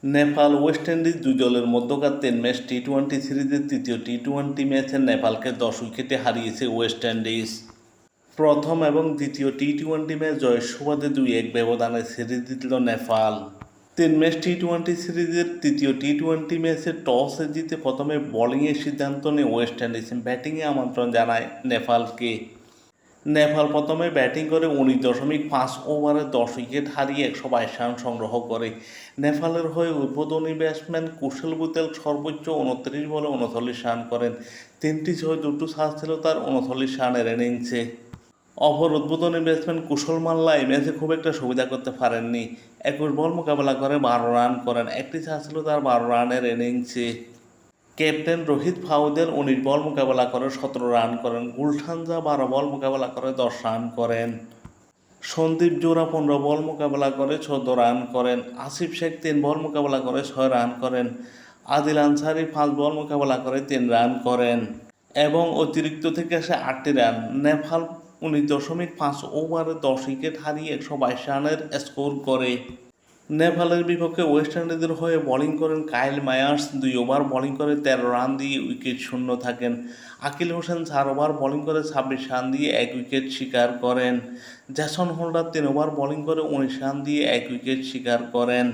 Nepal West Indies দুই দলের মধ্যকার 3 ম্যাচ টি-20 সিরিজের তৃতীয় টি-20 ম্যাচে নেপালকে 10 উইকেটে হারিয়েছে ওয়েস্ট ইন্ডিজ। প্রথম এবং দ্বিতীয় টি-20 ম্যাচ জয়ের সুবাদে 2-1 ব্যবধানে সিরিজ জিতল নেপাল। 3 ম্যাচ টি-20 সিরিজের তৃতীয় টি-20 ম্যাচে টসে জিতে প্রথমে বোলিংয়ের সিদ্ধান্ত নেয় ওয়েস্ট ইন্ডিজ। ব্যাটিংয়ে আমন্ত্রণ জানায় নেপালকে। নেপাল প্রথমে ব্যাটিং করে 19.5 ওভারে 10 উইকেট হারিয়ে 122 রান সংগ্রহ করে। নেপালের হয়ে উদ্বোধনী ব্যাটসম্যান কুশল বুতেল সর্বোচ্চ 29 বলে 39 রান করেন। 3টি ছয় 2টো সাজ ছিল তার 39 রানের ইনিংসে। অপর উদ্বোধনী ব্যাটসম্যান কুশল মাল্লা এই ম্যাচে খুব একটা সুবিধা করতে পারেননি। 21 বল মোকাবেলা করে 12 রান করেন। একটি ছাড় ছিল তার 12 রানের ইনিংসে। ক্যাপ্টেন রোহিত ফাউদেল 19 বল মোকাবেলা করে 17 রান করেন। গুলশান জাহ 12 বল মোকাবেলা করে 10 রান করেন। সন্দীপ জোড়া 15 বল মোকাবেলা করে 14 রান করেন। আসিফ শেখ 3 বল মোকাবেলা করে 6 রান করেন। আদিল আনসারি 5 বল মোকাবেলা করে 3 রান করেন এবং অতিরিক্ত থেকে আসে 8টি রান। নেপাল 19.5 ওভারে 10 উইকেট হারিয়ে 122 রানের স্কোর করে। নেপালের বিপক্ষে ওয়েস্ট ইন্ডিজের হয়ে বোলিং করেন কাইল মায়ার্স। 2 ওভার বোলিং করে 13 রান দিয়ে উইকেট শূন্য থাকেন। আকিল হোসেন 4 ওভার বোলিং করে 26 রান দিয়ে 1 উইকেট শিকার করেন। জেসন হোল্ডার 3 ওভার বোলিং করে 19 রান দিয়ে 1 উইকেট শিকার করেন।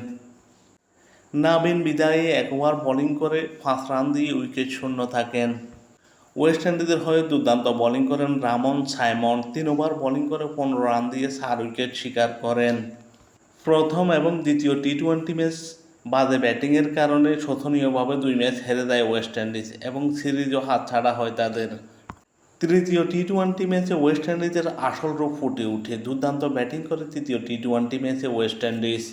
নাবিন বিদায়ে 1 ওভার বোলিং করে 5 রান দিয়ে উইকেট শূন্য থাকেন। ওয়েস্ট ইন্ডিজের হয়ে দুর্দান্ত বোলিং করেন রামন সাইমন। 3 ওভার বোলিং করে 15 রান দিয়ে 4 উইকেট শিকার করেন। প্রথম এবং দ্বিতীয় টি-20 ম্যাচ বাদে ব্যাটিংয়ের কারণে শোচনীয়ভাবে 2 ম্যাচ হেরে যায় ওয়েস্ট ইন্ডিজ এবং সিরিজও হাতছাড়া হয় তাদের। তৃতীয় টি-20 ম্যাচে ওয়েস্ট ইন্ডিজের আসল রূপ ফুটে ওঠে। দুর্দান্ত ব্যাটিং করে তৃতীয় টি-20 ম্যাচে ওয়েস্ট ইন্ডিজ।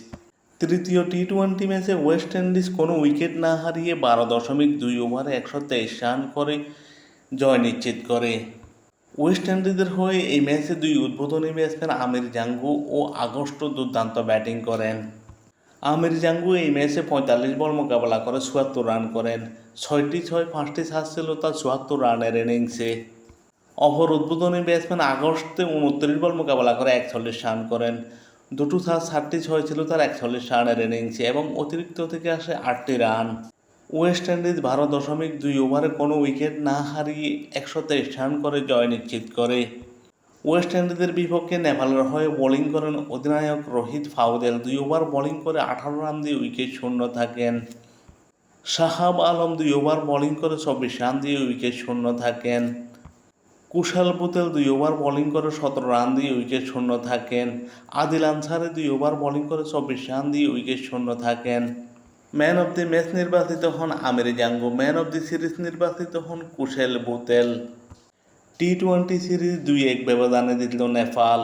তৃতীয় টি-20 ম্যাচে ওয়েস্ট ইন্ডিজ কোনো উইকেট না হারিয়ে 12.2 ওভারে 123 রান করে জয় নিশ্চিত করে। ওয়েস্ট ইন্ডিজের হয়ে এই ম্যাচে 2 উদ্বোধনী ব্যাটসম্যান আমির জাঙ্গু ও আগস্টো দুর্দান্ত ব্যাটিং করেন। আমির জাঙ্গু এই ম্যাচে 45 বল মোকাবেলা করে 74 রান করেন। 6টি ছয় 5টি ছাড় ছিল তার 74 রানের ইনিংসে। অপর উদ্বোধনী ব্যাটসম্যান আগস্টে 29 বল মোকাবেলা করে 41 রান করেন। 2টো ছাড় 7টি ছয় ছিল তার 41 রানের ইনিংসে এবং অতিরিক্ত থেকে আসে 8টি রান। ওয়েস্ট ইন্ডিজ 12.2 ওভারে কোনো উইকেট না হারিয়ে 123 রান করে জয় নিশ্চিত করে। ওয়েস্ট ইন্ডিজের বিপক্ষে নেপালের হয়ে বোলিং করেন অধিনায়ক রোহিত ফাউদেল। 2 ওভার বোলিং করে 18 রান দিয়ে উইকেট শূন্য থাকেন। শাহাব আলম 2 ওভার বোলিং করে 24 রান দিয়ে উইকেট শূন্য থাকেন। কুশল বুতেল 2 ওভার বোলিং করে 17 রান দিয়ে উইকেট শূন্য থাকেন। আদিল আনসারি 2 ওভার বোলিং করে 24 রান দিয়ে উইকেট শূন্য থাকেন। ম্যান অব দি ম্যাচ নির্বাচিত হন আমির জাঙ্গু। ম্যান অব দি সিরিজ নির্বাচিত হন কুশল বুতেল। টি-20 সিরিজ 2-1 ব্যবধানে জিতল নেপাল।